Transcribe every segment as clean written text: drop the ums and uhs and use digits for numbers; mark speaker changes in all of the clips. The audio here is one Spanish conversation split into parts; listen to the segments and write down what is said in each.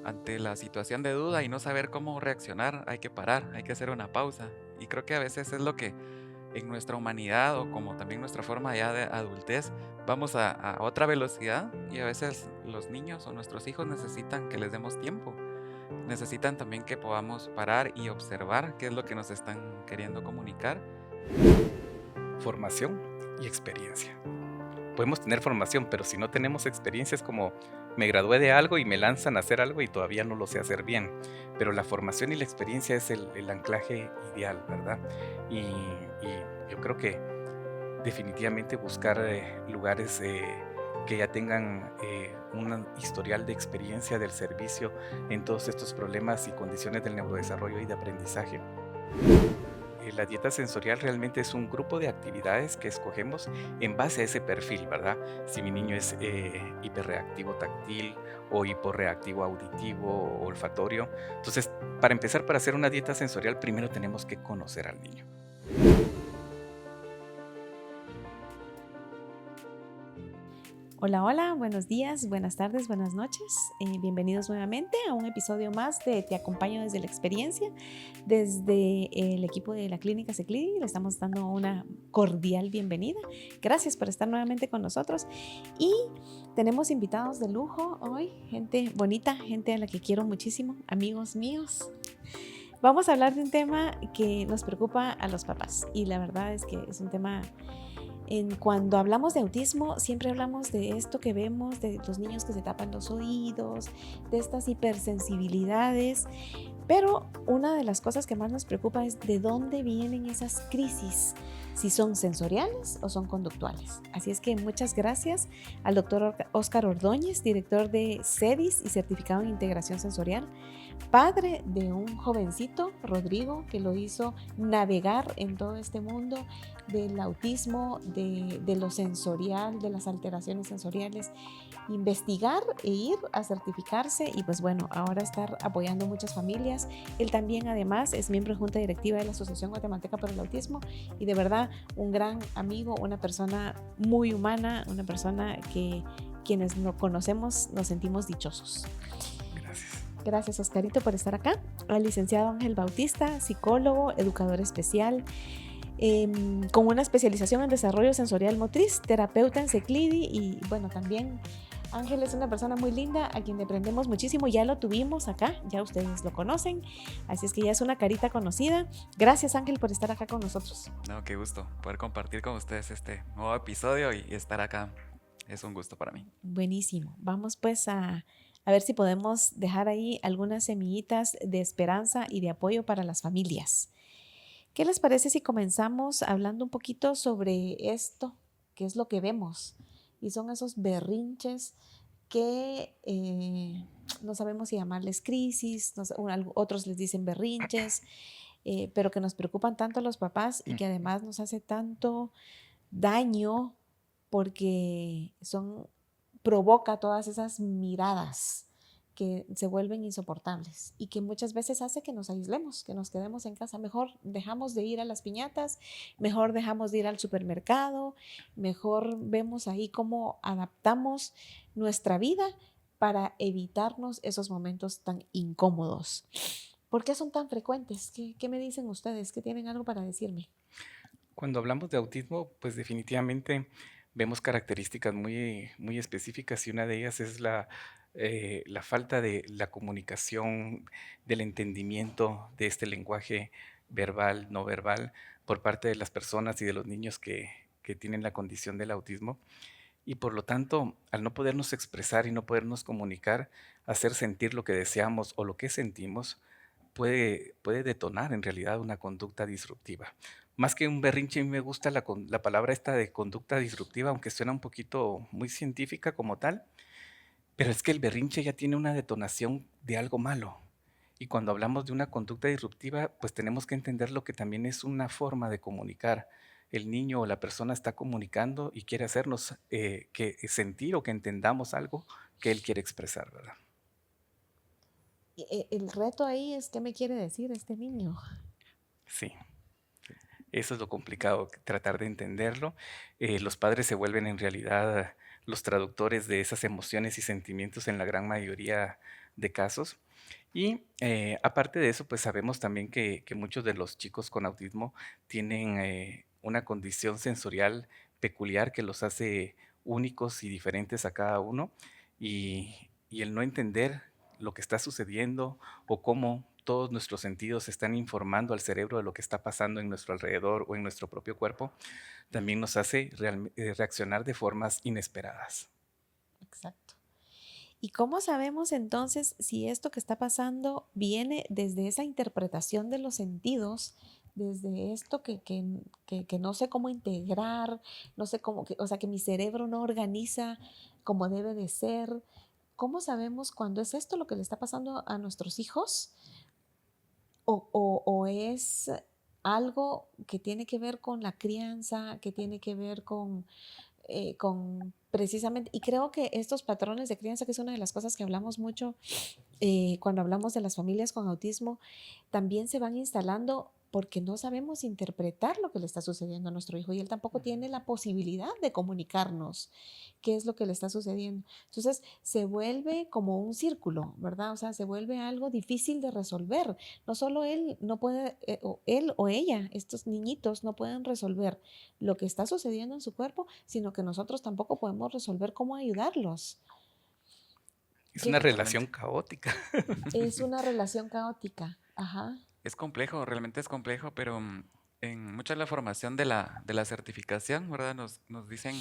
Speaker 1: ante la situación de duda y no saber cómo reaccionar, hay que parar, hay que hacer una pausa. Y creo que a veces es lo que en nuestra humanidad o como también nuestra forma ya de adultez, vamos a otra velocidad y a veces los niños o nuestros hijos necesitan que les demos tiempo. Necesitan también que podamos parar y observar qué es lo que nos están queriendo comunicar.
Speaker 2: Formación y experiencia. Podemos tener formación, pero si no tenemos experiencia es como me gradué de algo y me lanzan a hacer algo y todavía no lo sé hacer bien. Pero la formación y la experiencia es el anclaje ideal, ¿verdad? Y yo creo que definitivamente buscar lugares que ya tengan un historial de experiencia del servicio en todos estos problemas y condiciones del neurodesarrollo y de aprendizaje. La dieta sensorial realmente es un grupo de actividades que escogemos en base a ese perfil, ¿verdad? Si mi niño es hiperreactivo táctil o hiporreactivo auditivo o olfatorio. Entonces, para hacer una dieta sensorial, primero tenemos que conocer al niño.
Speaker 3: Hola, hola, buenos días, buenas tardes, buenas noches. Bienvenidos nuevamente a un episodio más de Te acompaño desde la experiencia. Desde el equipo de la Clínica Seclidi le estamos dando una cordial bienvenida. Gracias por estar nuevamente con nosotros. Y tenemos invitados de lujo hoy, gente bonita, gente a la que quiero muchísimo, amigos míos. Vamos a hablar de un tema que nos preocupa a los papás y la verdad es que es un tema cuando hablamos de autismo, siempre hablamos de esto que vemos, de los niños que se tapan los oídos, de estas hipersensibilidades, pero una de las cosas que más nos preocupa es de dónde vienen esas crisis, si son sensoriales o son conductuales. Así es que muchas gracias al doctor Óscar Ordóñez, director de CEDIS y certificado en integración sensorial, padre de un jovencito, Rodrigo, que lo hizo navegar en todo este mundo del autismo, de lo sensorial, de las alteraciones sensoriales, investigar e ir a certificarse y pues bueno, ahora estar apoyando muchas familias. Él también además es miembro de junta directiva de la Asociación Guatemalteca por el Autismo y de verdad un gran amigo, una persona muy humana, una persona que quienes lo conocemos nos sentimos dichosos.
Speaker 2: Gracias.
Speaker 3: Gracias, Oscarito, por estar acá. Al licenciado Ángel Bautista, psicólogo, educador especial, con una especialización en desarrollo sensorial motriz, terapeuta en Seclidi y bueno, también Ángel es una persona muy linda a quien le aprendemos muchísimo, ya lo tuvimos acá, ya ustedes lo conocen, así es que ya es una carita conocida. Gracias Ángel por estar acá con nosotros.
Speaker 1: No, qué gusto poder compartir con ustedes este nuevo episodio y estar acá. Es un gusto para mí.
Speaker 3: Buenísimo, vamos pues a ver si podemos dejar ahí algunas semillitas de esperanza y de apoyo para las familias. ¿Qué les parece si comenzamos hablando un poquito sobre esto, qué es lo que vemos? Y son esos berrinches que no sabemos si llamarles crisis, otros les dicen berrinches, pero que nos preocupan tanto a los papás y que además nos hace tanto daño porque provoca todas esas miradas que se vuelven insoportables y que muchas veces hace que nos aislemos, que nos quedemos en casa. Mejor dejamos de ir a las piñatas, mejor dejamos de ir al supermercado, mejor vemos ahí cómo adaptamos nuestra vida para evitarnos esos momentos tan incómodos. ¿Por qué son tan frecuentes? ¿Qué me dicen ustedes? ¿Qué tienen algo para decirme?
Speaker 2: Cuando hablamos de autismo, pues definitivamente vemos características muy específicas y una de ellas es la falta de la comunicación, del entendimiento de este lenguaje verbal, no verbal, por parte de las personas y de los niños que tienen la condición del autismo. Y por lo tanto, al no podernos expresar y no podernos comunicar, hacer sentir lo que deseamos o lo que sentimos, puede detonar en realidad una conducta disruptiva. Más que un berrinche, a mí me gusta la palabra esta de conducta disruptiva, aunque suena un poquito muy científica como tal, pero es que el berrinche ya tiene una detonación de algo malo. Y cuando hablamos de una conducta disruptiva, pues tenemos que entender lo que también es una forma de comunicar. El niño o la persona está comunicando y quiere hacernos que sentir o que entendamos algo que él quiere expresar, ¿verdad?
Speaker 3: El reto ahí es qué me quiere decir este niño.
Speaker 2: Sí. Eso es lo complicado, tratar de entenderlo. Los padres se vuelven en realidad los traductores de esas emociones y sentimientos en la gran mayoría de casos. Y aparte de eso, pues sabemos también que muchos de los chicos con autismo tienen una condición sensorial peculiar que los hace únicos y diferentes a cada uno. Y el no entender lo que está sucediendo o cómo todos nuestros sentidos están informando al cerebro de lo que está pasando en nuestro alrededor o en nuestro propio cuerpo, también nos hace reaccionar de formas inesperadas.
Speaker 3: Exacto. ¿Y cómo sabemos entonces si esto que está pasando viene desde esa interpretación de los sentidos, desde esto que no sé cómo integrar, no sé cómo, o sea, que mi cerebro no organiza como debe de ser? ¿Cómo sabemos cuando es esto lo que le está pasando a nuestros hijos? ¿O es algo que tiene que ver con la crianza, que tiene que ver con precisamente, y creo que estos patrones de crianza, que es una de las cosas que hablamos mucho cuando hablamos de las familias con autismo, también se van instalando porque no sabemos interpretar lo que le está sucediendo a nuestro hijo y él tampoco tiene la posibilidad de comunicarnos qué es lo que le está sucediendo. Entonces se vuelve como un círculo, ¿verdad? O sea, se vuelve algo difícil de resolver. No solo él no puede, o él o ella, estos niñitos no pueden resolver lo que está sucediendo en su cuerpo, sino que nosotros tampoco podemos resolver cómo ayudarlos.
Speaker 2: Es
Speaker 3: Que
Speaker 2: una
Speaker 1: Totalmente.
Speaker 2: relación caótica.
Speaker 3: es una relación caótica. Ajá.
Speaker 1: Es complejo, realmente es complejo, pero en mucha de la formación de la certificación, ¿verdad? Nos dicen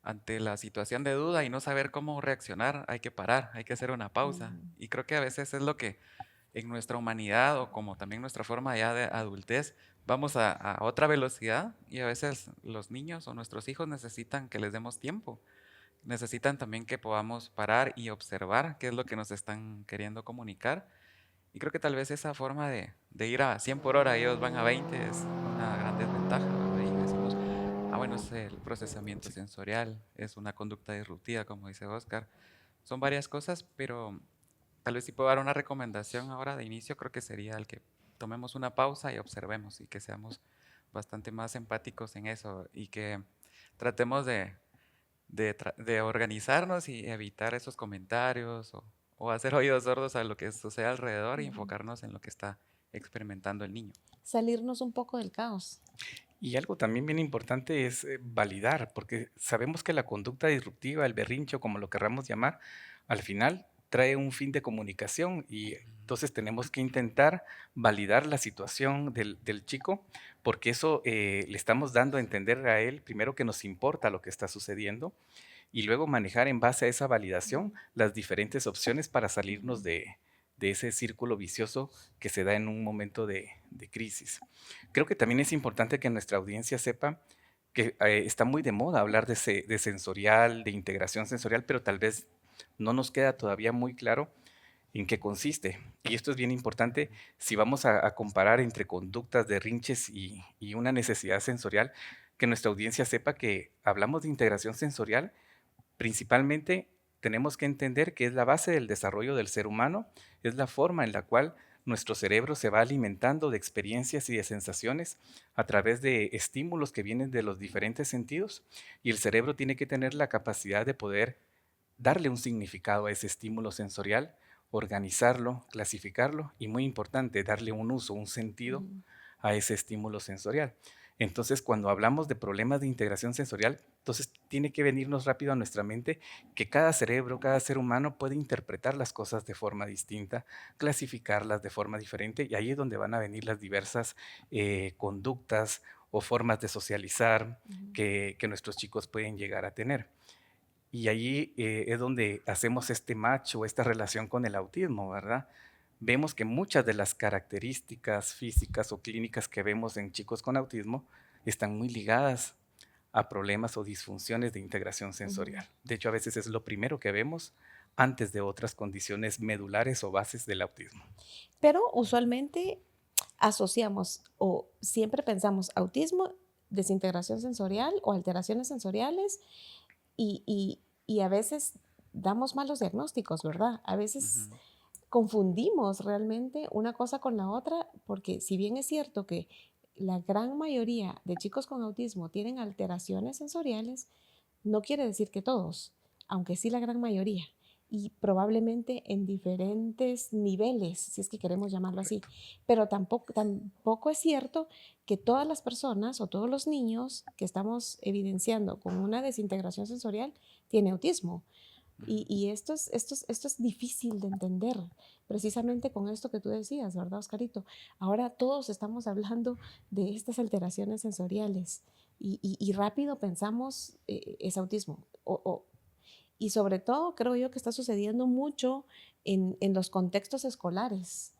Speaker 1: ante la situación de duda y no saber cómo reaccionar, hay que parar, hay que hacer una pausa.
Speaker 3: Mm,
Speaker 1: Y creo que a veces es lo que en nuestra humanidad o como también nuestra forma ya de adultez, vamos a otra velocidad y a veces los niños o nuestros hijos necesitan que les demos tiempo. Necesitan también que podamos parar y observar qué es lo que nos están queriendo comunicar. Y creo que tal vez esa forma de ir a 100 por hora, ellos van a 20, es una gran desventaja, ¿verdad? Y decimos, bueno, es el procesamiento
Speaker 2: Sí.
Speaker 1: sensorial, es una conducta disruptiva, como dice Oscar. Son varias cosas, pero tal vez si puedo dar una recomendación ahora de inicio, creo que sería el que tomemos una pausa y observemos y que seamos bastante más empáticos en eso y que tratemos de organizarnos y evitar esos comentarios o hacer oídos sordos a lo que sucede alrededor y
Speaker 3: ujú.
Speaker 1: enfocarnos en lo que está experimentando el niño.
Speaker 3: Salirnos un poco del caos.
Speaker 2: Y algo también bien importante es validar, porque sabemos que la conducta disruptiva, el berrincho, como lo querramos llamar, al final trae un fin de comunicación y entonces tenemos que intentar validar la situación del chico, porque eso le estamos dando a entender a él, primero que nos importa lo que está sucediendo y luego manejar en base a esa validación las diferentes opciones para salirnos de ese círculo vicioso que se da en un momento de crisis. Creo que también es importante que nuestra audiencia sepa que está muy de moda hablar de sensorial, de integración sensorial, pero tal vez no nos queda todavía muy claro en qué consiste. Y esto es bien importante si vamos a comparar entre conductas de rinches y una necesidad sensorial, que nuestra audiencia sepa que hablamos de integración sensorial. Principalmente tenemos que entender que es la base del desarrollo del ser humano, es la forma en la cual nuestro cerebro se va alimentando de experiencias y de sensaciones a través de estímulos que vienen de los diferentes sentidos y el cerebro tiene que tener la capacidad de poder darle un significado a ese estímulo sensorial, organizarlo, clasificarlo y muy importante, darle un uso, un sentido
Speaker 3: Ujú.
Speaker 2: a ese estímulo sensorial. Entonces, cuando hablamos de problemas de integración sensorial, entonces tiene que venirnos rápido a nuestra mente que cada cerebro, cada ser humano puede interpretar las cosas de forma distinta, clasificarlas de forma diferente y ahí es donde van a venir las diversas conductas o formas de socializar
Speaker 3: Ujú.
Speaker 2: que nuestros chicos pueden llegar a tener. Y allí es donde hacemos este match o esta relación con el autismo, ¿verdad? Vemos que muchas de las características físicas o clínicas que vemos en chicos con autismo están muy ligadas a problemas o disfunciones de integración
Speaker 3: Ujú.
Speaker 2: sensorial. De hecho, a veces es lo primero que vemos antes de otras condiciones medulares o bases del autismo.
Speaker 3: Pero usualmente asociamos o siempre pensamos autismo, desintegración sensorial o alteraciones sensoriales y a veces damos malos diagnósticos, ¿verdad? A veces
Speaker 1: Ujú.
Speaker 3: confundimos realmente una cosa con la otra porque si bien es cierto que la gran mayoría de chicos con autismo tienen alteraciones sensoriales, No quiere decir que todos, aunque sí la gran mayoría, y probablemente en diferentes niveles, si es que queremos llamarlo así.
Speaker 2: Correcto.
Speaker 3: Pero tampoco es cierto que todas las personas o todos los niños que estamos evidenciando con una desintegración sensorial tienen autismo. Y esto es difícil de entender, precisamente con esto que tú decías, ¿verdad, Oscarito? Ahora todos estamos hablando de estas alteraciones sensoriales y rápido pensamos es autismo. Y sobre todo creo yo que está sucediendo mucho en los contextos escolares,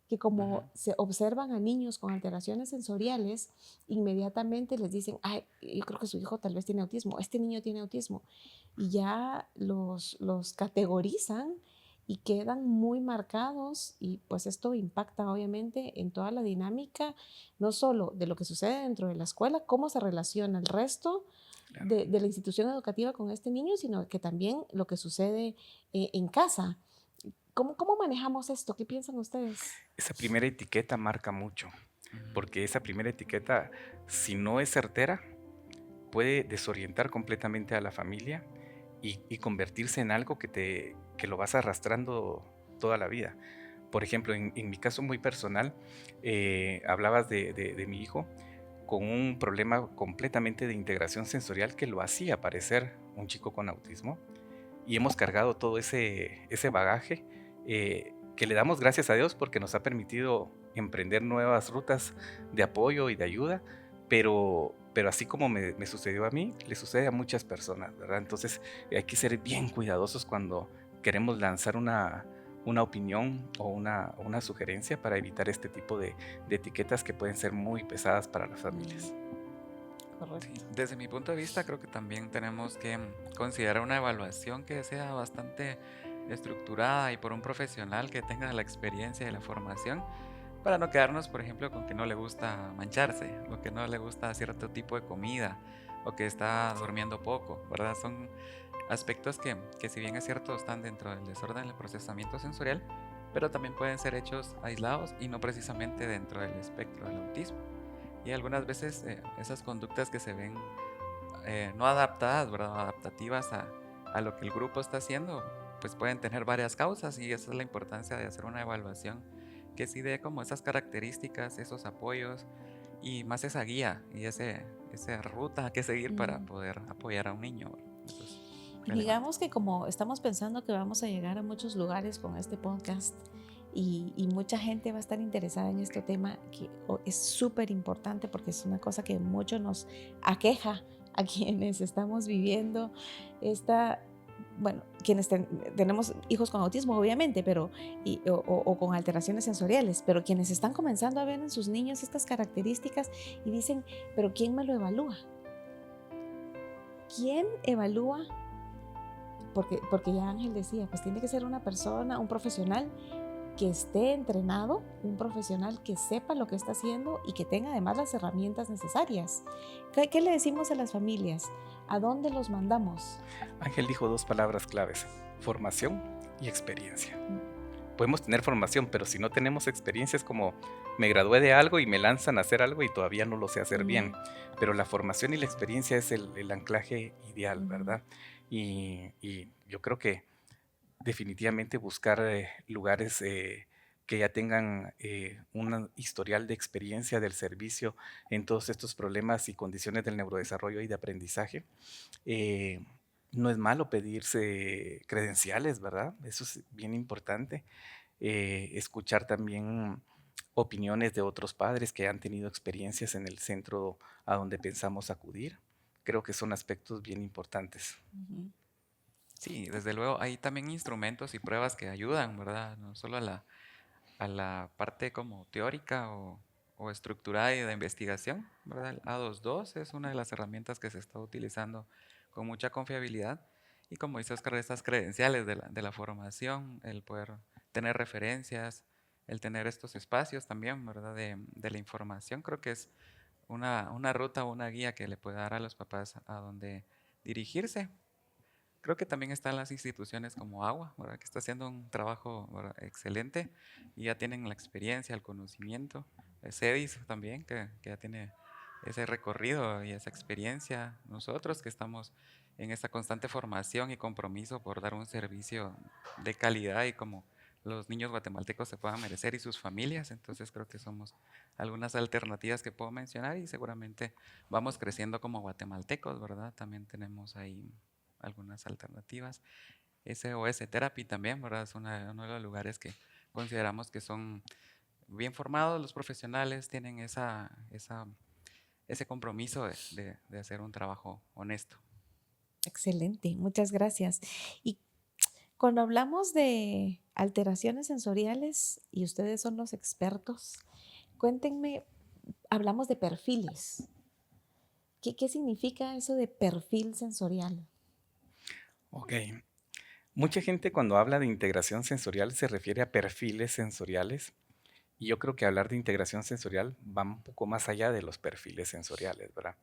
Speaker 3: que
Speaker 1: Ujú.
Speaker 3: como se observan a niños con alteraciones sensoriales, inmediatamente les dicen, ay, yo creo que su hijo tal vez tiene autismo, este niño tiene autismo, y ya los categorizan y quedan muy marcados y pues esto impacta obviamente en toda la dinámica, no solo de lo que sucede dentro de la escuela, cómo se relaciona el resto
Speaker 2: Claro.
Speaker 3: de la institución educativa con este niño, sino que también lo que sucede en casa. ¿Cómo manejamos esto? ¿Qué piensan ustedes?
Speaker 2: Esa primera etiqueta marca mucho,
Speaker 1: Ujú.
Speaker 2: porque esa primera etiqueta, si no es certera, puede desorientar completamente a la familia y convertirse en algo que lo vas arrastrando toda la vida. Por ejemplo, en mi caso muy personal, hablabas de mi hijo con un problema completamente de integración sensorial que lo hacía parecer un chico con autismo y hemos cargado todo ese bagaje que le damos gracias a Dios porque nos ha permitido emprender nuevas rutas de apoyo y de ayuda, pero así como me sucedió a mí, le sucede a muchas personas, ¿verdad? Entonces hay que ser bien cuidadosos cuando queremos lanzar una opinión o una sugerencia para evitar este tipo de etiquetas que pueden ser muy pesadas para las familias.
Speaker 1: Sí,
Speaker 3: Correcto.
Speaker 1: desde mi punto de vista creo que también tenemos que considerar una evaluación que sea bastante estructurada y por un profesional que tenga la experiencia y la formación para no quedarnos, por ejemplo, con que no le gusta mancharse o que no le gusta cierto tipo de comida o que está durmiendo poco, ¿verdad? Son aspectos que si bien es cierto están dentro del desorden del procesamiento sensorial, pero también pueden ser hechos aislados y no precisamente dentro del espectro del autismo. Y algunas veces esas conductas que se ven no adaptadas, ¿verdad? Adaptativas a lo que el grupo está haciendo, pues pueden tener varias causas y esa es la importancia de hacer una evaluación que sí dé como esas características, esos apoyos y más esa guía y esa ruta que seguir para
Speaker 3: Mm.
Speaker 1: poder apoyar a un niño, ¿verdad? Eso es
Speaker 3: Y
Speaker 1: relevante.
Speaker 3: digamos que como estamos pensando que vamos a llegar a muchos lugares con este podcast y mucha gente va a estar interesada en este tema, que es súper importante porque es una cosa que mucho nos aqueja a quienes estamos viviendo esta, bueno, quienes tenemos hijos con autismo, obviamente, pero, o con alteraciones sensoriales, pero quienes están comenzando a ver en sus niños estas características y dicen, pero ¿quién me lo evalúa? ¿Quién evalúa? Porque ya Ángel decía, pues tiene que ser una persona, un profesional que esté entrenado, un profesional que sepa lo que está haciendo y que tenga además las herramientas necesarias. ¿Qué le decimos a las familias? ¿A dónde los mandamos?
Speaker 2: Ángel dijo dos palabras claves: formación y experiencia. Podemos tener formación, pero si no tenemos experiencia es como me gradué de algo y me lanzan a hacer algo y todavía no lo sé hacer bien.
Speaker 3: Mm,
Speaker 2: Pero la formación y la experiencia es el anclaje ideal,
Speaker 3: ujú,
Speaker 2: ¿verdad? Y yo creo que definitivamente buscar lugares que ya tengan un historial de experiencia del servicio en todos estos problemas y condiciones del neurodesarrollo y de aprendizaje. eh, no es malo pedirse credenciales, ¿verdad? Eso es bien importante. Escuchar también opiniones de otros padres que han tenido experiencias en el centro a donde pensamos acudir. Creo que son aspectos bien importantes.
Speaker 3: ujú.
Speaker 1: Sí, desde luego hay también instrumentos y pruebas que ayudan, ¿verdad? No solo a la parte como teórica o estructurada y de investigación, ¿verdad? El A22 es una de las herramientas que se está utilizando con mucha confiabilidad y como dice Oscar, estas credenciales de la formación, el poder tener referencias, el tener estos espacios también, ¿verdad? De la información, creo que es una ruta o una guía que le puede dar a los papás a donde dirigirse. Creo que también están las instituciones como Agua, ¿verdad? Que está haciendo un trabajo, ¿verdad? Excelente y ya tienen la experiencia, el conocimiento. CEDIS también, que ya tiene ese recorrido y esa experiencia. Nosotros que estamos en esta constante formación y compromiso por dar un servicio de calidad y como los niños guatemaltecos se puedan merecer y sus familias. Entonces creo que somos algunas alternativas que puedo mencionar y seguramente vamos creciendo como guatemaltecos, ¿verdad? También tenemos ahí algunas alternativas. SOS Therapy también, ¿verdad? Es uno de los lugares que consideramos que son bien formados los profesionales, tienen ese compromiso de hacer un trabajo honesto.
Speaker 3: Excelente, muchas gracias. Y cuando hablamos de alteraciones sensoriales, y ustedes son los expertos, cuéntenme, hablamos de perfiles. ¿Qué significa eso de perfil sensorial?
Speaker 2: Ok. Mucha gente cuando habla de integración sensorial se refiere a perfiles sensoriales y yo creo que hablar de integración sensorial va un poco más allá de los perfiles sensoriales, ¿verdad?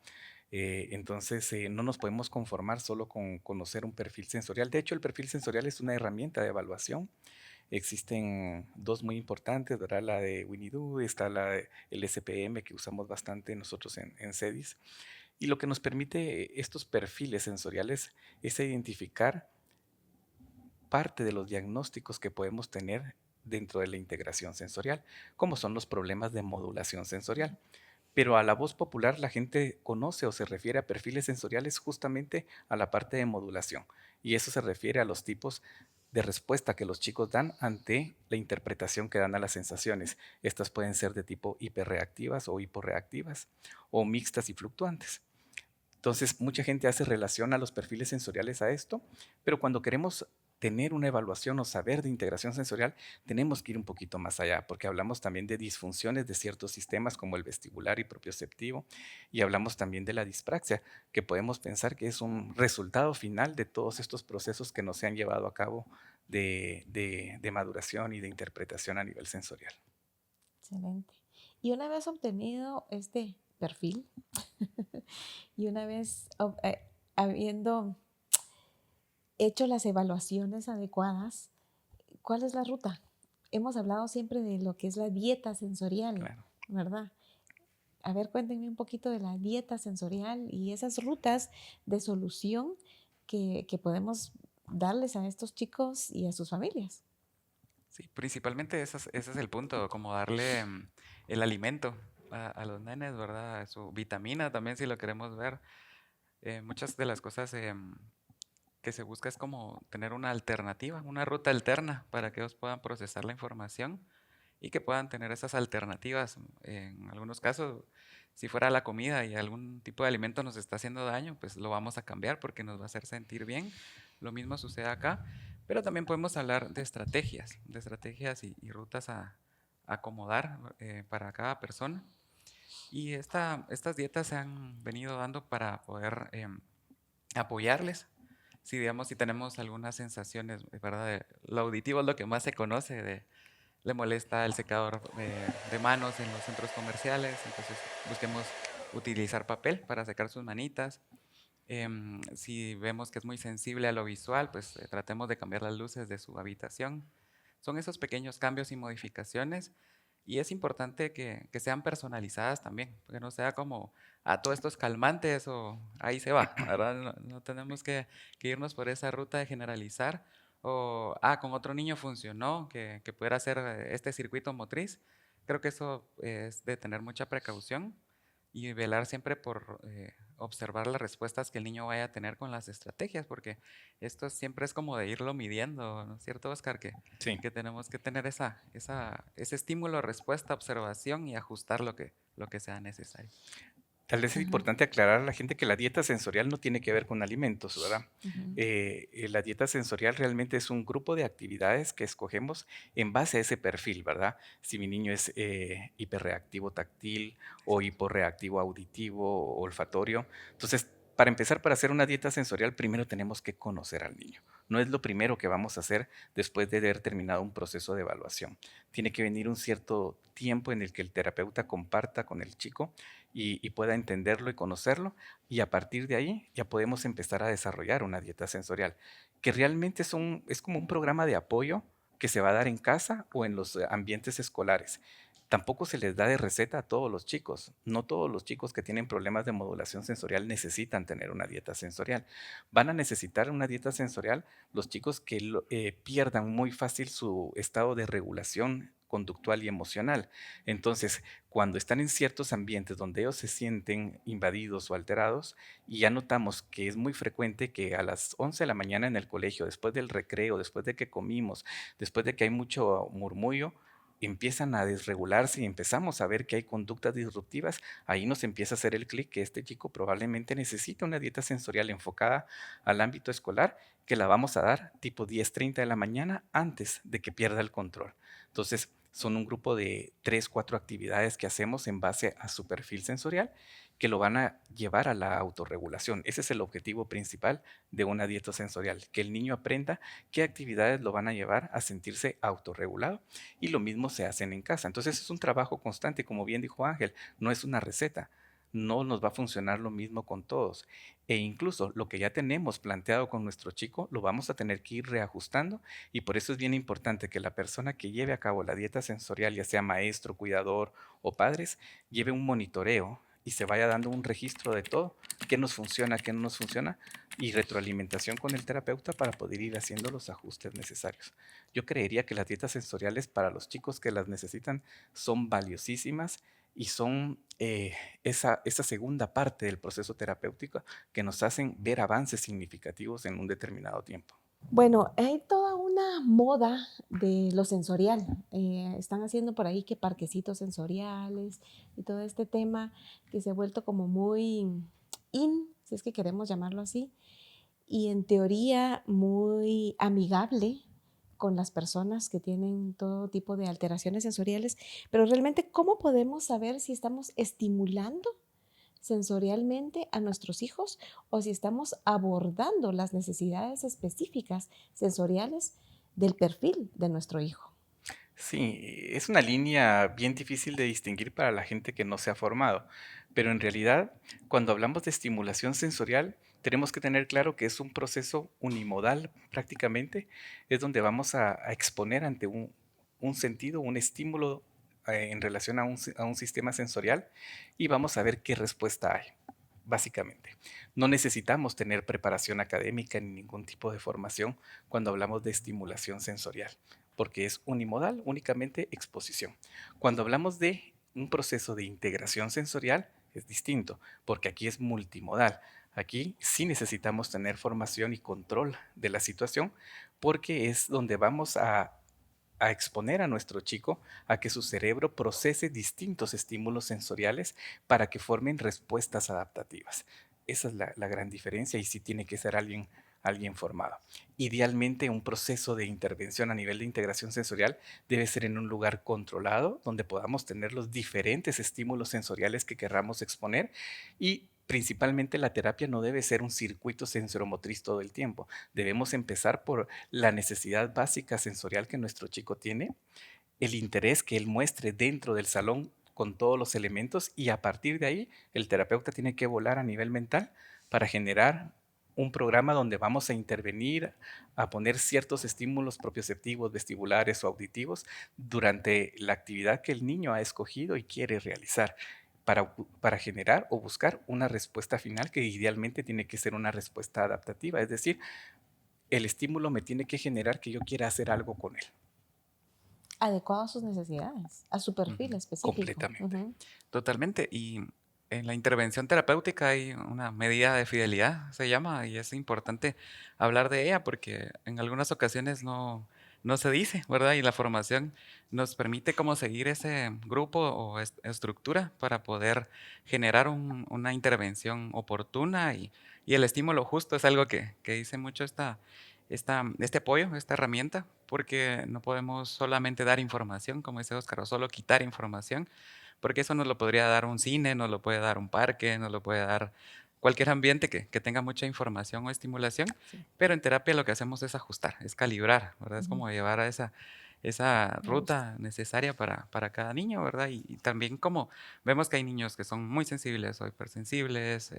Speaker 2: Entonces, no nos podemos conformar solo con conocer un perfil sensorial. De hecho, el perfil sensorial es una herramienta de evaluación. Existen dos muy importantes, ¿verdad? La de Winnie-Doo, está el SPM que usamos bastante nosotros en CEDIS. Y lo que nos permite estos perfiles sensoriales es identificar parte de los diagnósticos que podemos tener dentro de la integración sensorial, como son los problemas de modulación sensorial. Pero a la voz popular la gente conoce o se refiere a perfiles sensoriales justamente a la parte de modulación. Y eso se refiere a los tipos de respuesta que los chicos dan ante la interpretación que dan a las sensaciones. Estas pueden ser de tipo hiperreactivas o hiporreactivas, o mixtas y fluctuantes. Entonces, mucha gente hace relación a los perfiles sensoriales a esto, pero cuando queremos tener una evaluación o saber de integración sensorial, tenemos que ir un poquito más allá, porque hablamos también de disfunciones de ciertos sistemas como el vestibular y propioceptivo, y hablamos también de la dispraxia, que podemos pensar que es un resultado final de todos estos procesos que no se han llevado a cabo de maduración y de interpretación a nivel sensorial.
Speaker 3: Excelente. Y una vez obtenido este perfil y una vez habiendo hecho las evaluaciones adecuadas, ¿cuál es la ruta? Hemos hablado siempre de lo que es la dieta sensorial,
Speaker 2: Claro.
Speaker 3: ¿verdad? A ver, cuéntenme un poquito de la dieta sensorial y esas rutas de solución que podemos darles a estos chicos y a sus familias.
Speaker 1: Sí, principalmente ese es el punto, como darle el alimento a los nenes, ¿verdad? Su vitamina también, si lo queremos ver. Muchas de las cosas que se busca es como tener una alternativa, una ruta alterna para que ellos puedan procesar la información y que puedan tener esas alternativas. En algunos casos, si fuera la comida y algún tipo de alimento nos está haciendo daño, pues lo vamos a cambiar porque nos va a hacer sentir bien. Lo mismo sucede acá, pero también podemos hablar de estrategias y rutas a acomodar para cada persona. Y estas dietas se han venido dando para poder apoyarles. Si digamos, si tenemos algunas sensaciones, ¿verdad? Lo auditivo es lo que más se conoce, le molesta el secador de manos en los centros comerciales, entonces busquemos utilizar papel para secar sus manitas. Si vemos que es muy sensible a lo visual, pues tratemos de cambiar las luces de su habitación. Son esos pequeños cambios y modificaciones y es importante que sean personalizadas también, que no sea como, todo esto es calmante, eso ahí se va, ¿verdad? No tenemos que irnos por esa ruta de generalizar o, con otro niño funcionó, que pudiera hacer este circuito motriz. Creo que eso es de tener mucha precaución y velar siempre por observar las respuestas que el niño vaya a tener con las estrategias, porque esto siempre es como de irlo midiendo, ¿no es cierto, Oscar?
Speaker 2: Sí.
Speaker 1: Que tenemos que tener ese estímulo, respuesta, observación y ajustar lo que sea necesario.
Speaker 2: Tal vez es
Speaker 3: Ajá,
Speaker 2: importante aclarar a la gente que la dieta sensorial no tiene que ver con alimentos, ¿verdad?
Speaker 3: ujú.
Speaker 2: La dieta sensorial realmente es un grupo de actividades que escogemos en base a ese perfil, ¿verdad? Si mi niño es hiperreactivo táctil o hiporreactivo auditivo o olfatorio. Entonces, para empezar, para hacer una dieta sensorial, primero tenemos que conocer al niño. No es lo primero que vamos a hacer después de haber terminado un proceso de evaluación. Tiene que venir un cierto tiempo en el que el terapeuta comparta con el chico y pueda entenderlo y conocerlo, y a partir de ahí ya podemos empezar a desarrollar una dieta sensorial, que realmente es como un programa de apoyo que se va a dar en casa o en los ambientes escolares. Tampoco se les da de receta a todos los chicos. No todos los chicos que tienen problemas de modulación sensorial necesitan tener una dieta sensorial. Van a necesitar una dieta sensorial los chicos que pierdan muy fácil su estado de regulación conductual y emocional. Entonces, cuando están en ciertos ambientes donde ellos se sienten invadidos o alterados, y ya notamos que es muy frecuente que a las 11 de la mañana en el colegio, después del recreo, después de que comimos, después de que hay mucho murmullo, empiezan a desregularse y empezamos a ver que hay conductas disruptivas, ahí nos empieza a hacer el clic que este chico probablemente necesita una dieta sensorial enfocada al ámbito escolar, que la vamos a dar tipo 10:30 de la mañana antes de que pierda el control. Entonces, son un grupo de 3, 4 actividades que hacemos en base a su perfil sensorial que lo van a llevar a la autorregulación. Ese es el objetivo principal de una dieta sensorial, que el niño aprenda qué actividades lo van a llevar a sentirse autorregulado, y lo mismo se hacen en casa. Entonces es un trabajo constante, como bien dijo Ángel, no es una receta. No nos va a funcionar lo mismo con todos. E incluso lo que ya tenemos planteado con nuestro chico, lo vamos a tener que ir reajustando, y por eso es bien importante que la persona que lleve a cabo la dieta sensorial, ya sea maestro, cuidador o padres, lleve un monitoreo y se vaya dando un registro de todo, qué nos funciona, qué no nos funciona, y retroalimentación con el terapeuta para poder ir haciendo los ajustes necesarios. Yo creería que las dietas sensoriales para los chicos que las necesitan son valiosísimas y son esa segunda parte del proceso terapéutico que nos hacen ver avances significativos en un determinado tiempo.
Speaker 3: Bueno, hay toda una moda de lo sensorial. Están haciendo por ahí que parquecitos sensoriales y todo este tema que se ha vuelto como muy si es que queremos llamarlo así, y en teoría muy amigable con las personas que tienen todo tipo de alteraciones sensoriales, pero realmente, ¿cómo podemos saber si estamos estimulando sensorialmente a nuestros hijos o si estamos abordando las necesidades específicas sensoriales del perfil de nuestro hijo?
Speaker 2: Sí, es una línea bien difícil de distinguir para la gente que no se ha formado, pero en realidad, cuando hablamos de estimulación sensorial, tenemos que tener claro que es un proceso unimodal prácticamente, es donde vamos a exponer ante un sentido, un estímulo en relación a a un sistema sensorial, y vamos a ver qué respuesta hay. Básicamente, no necesitamos tener preparación académica ni ningún tipo de formación cuando hablamos de estimulación sensorial, porque es unimodal, únicamente exposición. Cuando hablamos de un proceso de integración sensorial, es distinto, porque aquí es multimodal. Aquí sí necesitamos tener formación y control de la situación, porque es donde vamos a exponer a nuestro chico a que su cerebro procese distintos estímulos sensoriales para que formen respuestas adaptativas. Esa es la gran diferencia, y sí tiene que ser alguien formado. Idealmente, un proceso de intervención a nivel de integración sensorial debe ser en un lugar controlado, donde podamos tener los diferentes estímulos sensoriales que querramos exponer, y principalmente la terapia no debe ser un circuito sensoromotriz todo el tiempo. Debemos empezar por la necesidad básica sensorial que nuestro chico tiene, el interés que él muestre dentro del salón con todos los elementos, y a partir de ahí el terapeuta tiene que volar a nivel mental para generar un programa donde vamos a intervenir, a poner ciertos estímulos propioceptivos, vestibulares o auditivos durante la actividad que el niño ha escogido y quiere realizar, para generar o buscar una respuesta final que idealmente tiene que ser una respuesta adaptativa. Es decir, el estímulo me tiene que generar que yo quiera hacer algo con él.
Speaker 3: Adecuado a sus necesidades, a su perfil
Speaker 1: Ujú.
Speaker 3: específico.
Speaker 2: Completamente.
Speaker 3: Ujú.
Speaker 1: Totalmente. Y en la intervención terapéutica hay una medida de fidelidad, se llama, y es importante hablar de ella porque en algunas ocasiones no se dice, ¿verdad? Y la formación nos permite como seguir ese grupo o estructura para poder generar una intervención oportuna, y el estímulo justo es algo que dice mucho este apoyo, esta herramienta, porque no podemos solamente dar información, como dice Óscar, o solo quitar información, porque eso nos lo podría dar un cine, nos lo puede dar un parque, nos lo puede dar cualquier ambiente que tenga mucha información o estimulación,
Speaker 3: Sí.
Speaker 1: pero en terapia lo que hacemos es ajustar, es calibrar, ¿verdad? Es
Speaker 3: Ujú.
Speaker 1: como llevar a esa
Speaker 3: Me gusta.
Speaker 1: ruta necesaria para cada niño, ¿verdad? Y también como vemos que hay niños que son muy sensibles o hipersensibles,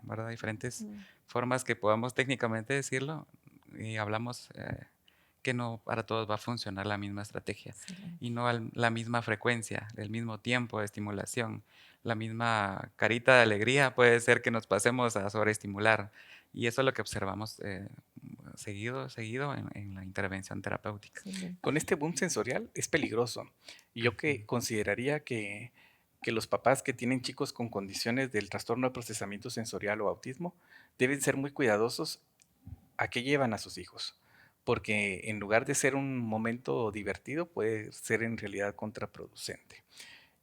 Speaker 1: ¿verdad? Diferentes
Speaker 3: Mm.
Speaker 1: formas que podamos técnicamente decirlo, y hablamos que no para todos va a funcionar la misma estrategia y
Speaker 3: Excelente.
Speaker 1: no la misma frecuencia, el mismo tiempo de estimulación, la misma carita de alegría puede ser que nos pasemos a sobreestimular. Y eso es lo que observamos seguido en la intervención terapéutica.
Speaker 3: Excelente.
Speaker 2: Con este boom sensorial es peligroso. Y yo que consideraría que los papás que tienen chicos con condiciones del trastorno de procesamiento sensorial o autismo deben ser muy cuidadosos a qué llevan a sus hijos, porque en lugar de ser un momento divertido, puede ser en realidad contraproducente.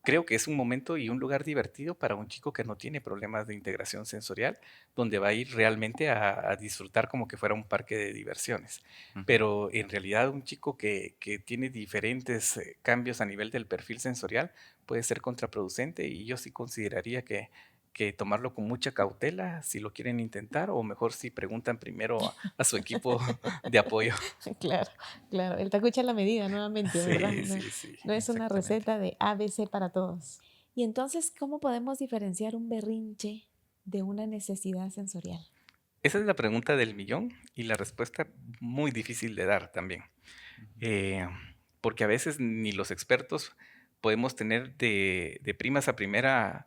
Speaker 2: Creo que es un momento y un lugar divertido para un chico que no tiene problemas de integración sensorial, donde va a ir realmente a disfrutar como que fuera un parque de diversiones.
Speaker 1: Ujú.
Speaker 2: Pero en realidad un chico que tiene diferentes cambios a nivel del perfil sensorial puede ser contraproducente y yo sí consideraría que tomarlo con mucha cautela si lo quieren intentar o mejor si preguntan primero a su equipo de apoyo.
Speaker 3: Claro, claro. El tacucha a la medida nuevamente, ¿verdad?
Speaker 2: Sí,
Speaker 3: No,
Speaker 2: sí, sí,
Speaker 3: no es una
Speaker 2: exactamente.
Speaker 3: receta de ABC para todos. Y entonces, ¿cómo podemos diferenciar un berrinche de una necesidad sensorial?
Speaker 2: Esa es la pregunta del millón y la respuesta muy difícil de dar también.
Speaker 1: Ujú.
Speaker 2: Eh, Porque a veces ni los expertos podemos tener de primas a primera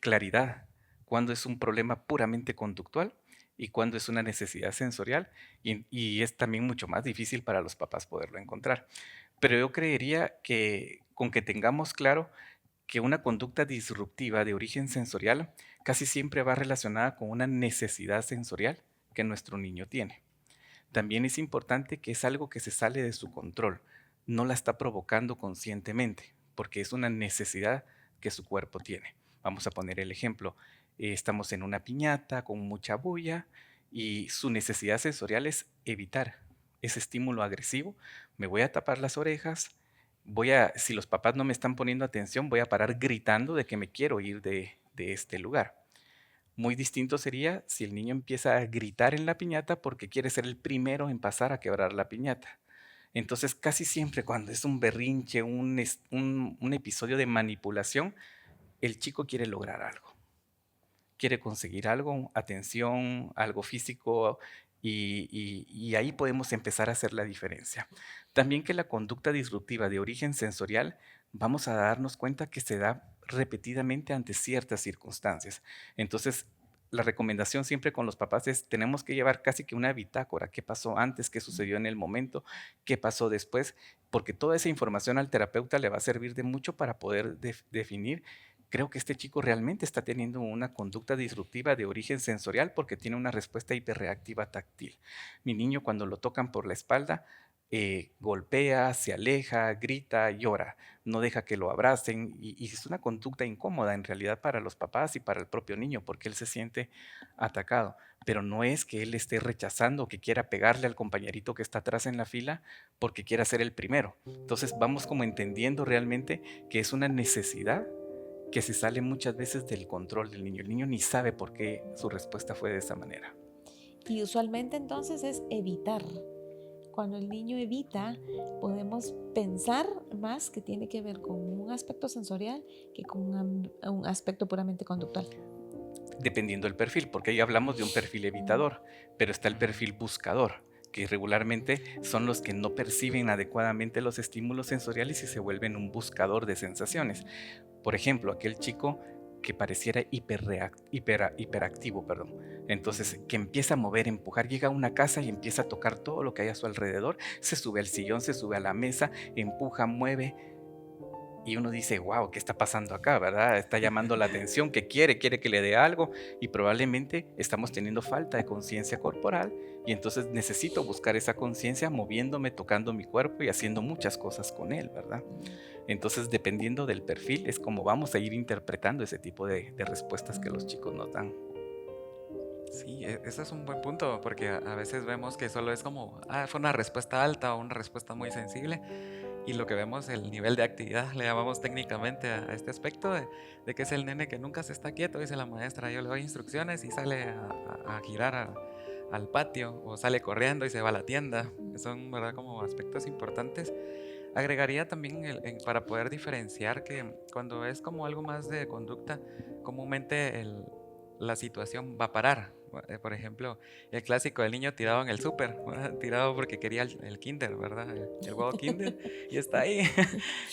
Speaker 2: claridad cuando es un problema puramente conductual y cuando es una necesidad sensorial y es también mucho más difícil para los papás poderlo encontrar. Pero yo creería que con que tengamos claro que una conducta disruptiva de origen sensorial casi siempre va relacionada con una necesidad sensorial que nuestro niño tiene. También es importante que es algo que se sale de su control, no la está provocando conscientemente, porque es una necesidad que su cuerpo tiene. Vamos a poner el ejemplo. Estamos en una piñata con mucha bulla y su necesidad sensorial es evitar ese estímulo agresivo. Me voy a tapar las orejas, si los papás no me están poniendo atención, voy a parar gritando de que me quiero ir de este lugar. Muy distinto sería si el niño empieza a gritar en la piñata porque quiere ser el primero en pasar a quebrar la piñata. Entonces, casi siempre cuando es un berrinche, un episodio de manipulación, el chico quiere lograr algo, quiere conseguir algo, atención, algo físico, y ahí podemos empezar a hacer la diferencia. También que la conducta disruptiva de origen sensorial, vamos a darnos cuenta que se da repetidamente ante ciertas circunstancias. Entonces, la recomendación siempre con los papás es, tenemos que llevar casi que una bitácora, qué pasó antes, qué sucedió en el momento, qué pasó después, porque toda esa información al terapeuta le va a servir de mucho para poder definir. Creo que este chico realmente está teniendo una conducta disruptiva de origen sensorial porque tiene una respuesta hiperreactiva táctil. Mi niño cuando lo tocan por la espalda, golpea, se aleja, grita, llora, no deja que lo abracen y es una conducta incómoda en realidad para los papás y para el propio niño porque él se siente atacado. Pero no es que él esté rechazando, que quiera pegarle al compañerito que está atrás en la fila porque quiera ser el primero. Entonces vamos como entendiendo realmente que es una necesidad que se sale muchas veces del control del niño. El niño ni sabe por qué su respuesta fue de esa manera.
Speaker 3: Y usualmente entonces es evitar. Cuando el niño evita, podemos pensar más que tiene que ver con un aspecto sensorial que con un aspecto puramente conductual.
Speaker 2: Dependiendo del perfil, porque ahí hablamos de un perfil
Speaker 3: Mm.
Speaker 2: evitador, pero está el perfil buscador, que regularmente son los que no perciben adecuadamente los estímulos sensoriales y se vuelven un buscador de sensaciones. Por ejemplo, aquel chico que pareciera hiperactivo, perdón. Entonces, que empieza a mover, empujar, llega a una casa y empieza a tocar todo lo que hay a su alrededor, se sube al sillón, se sube a la mesa, empuja, mueve, y uno dice, wow, ¿qué está pasando acá, verdad? Está llamando la atención, que quiere que le dé algo y probablemente estamos teniendo falta de conciencia corporal y entonces necesito buscar esa conciencia moviéndome, tocando mi cuerpo y haciendo muchas cosas con él, ¿verdad? Entonces, dependiendo del perfil, es como vamos a ir interpretando ese tipo de respuestas que los chicos nos dan.
Speaker 1: Sí, ese es un buen punto, porque a veces vemos que solo es como, fue una respuesta alta o una respuesta muy sensible, y lo que vemos, el nivel de actividad, le llamamos técnicamente a este aspecto de que es el nene que nunca se está quieto, dice la maestra, yo le doy instrucciones y sale a girar al patio, o sale corriendo y se va a la tienda, que son, ¿verdad?, como aspectos importantes. Agregaría también para poder diferenciar que cuando es como algo más de conducta, comúnmente la situación va a parar. por ejemplo, el clásico del niño tirado en el súper, ¿verdad? Tirado porque quería el Kinder, ¿verdad? El huevo Kinder, y está ahí,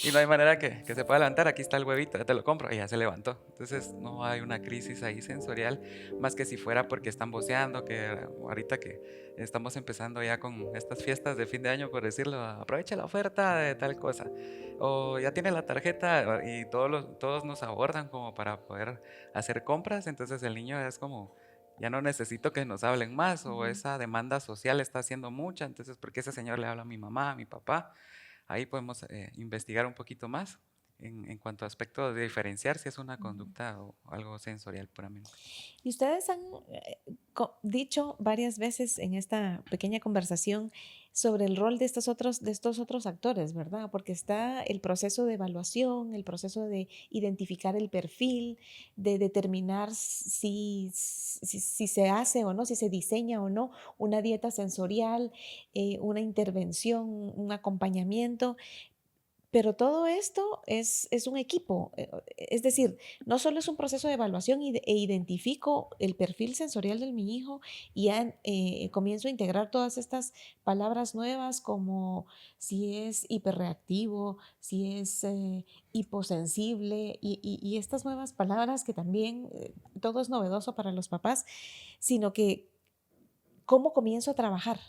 Speaker 1: y no hay manera que se pueda levantar. Aquí está el huevito, ya te lo compro, y ya se levantó. Entonces no hay una crisis ahí sensorial, más que si fuera porque están voceando, que ahorita que estamos empezando ya con estas fiestas de fin de año, por decirlo, aprovecha la oferta de tal cosa, o ya tiene la tarjeta y todos nos abordan como para poder hacer compras. Entonces el niño es como, ya no necesito que nos hablen más, o
Speaker 3: Ujú.
Speaker 1: esa demanda social está haciendo mucha, entonces ¿por qué ese señor le habla a mi mamá, a mi papá? Ahí podemos investigar un poquito más en cuanto a aspectos de diferenciar si es una conducta o algo sensorial puramente.
Speaker 3: Y ustedes han dicho varias veces en esta pequeña conversación sobre el rol de estos otros actores, ¿verdad? Porque está el proceso de evaluación, el proceso de identificar el perfil, de determinar si se hace o no, si se diseña o no una dieta sensorial, una intervención, un acompañamiento. Pero todo esto es un equipo, es decir, no solo es un proceso de evaluación e identifico el perfil sensorial de mi hijo y ya comienzo a integrar todas estas palabras nuevas como si es hiperreactivo, si es hiposensible y estas nuevas palabras que también todo es novedoso para los papás, sino que cómo comienzo a trabajar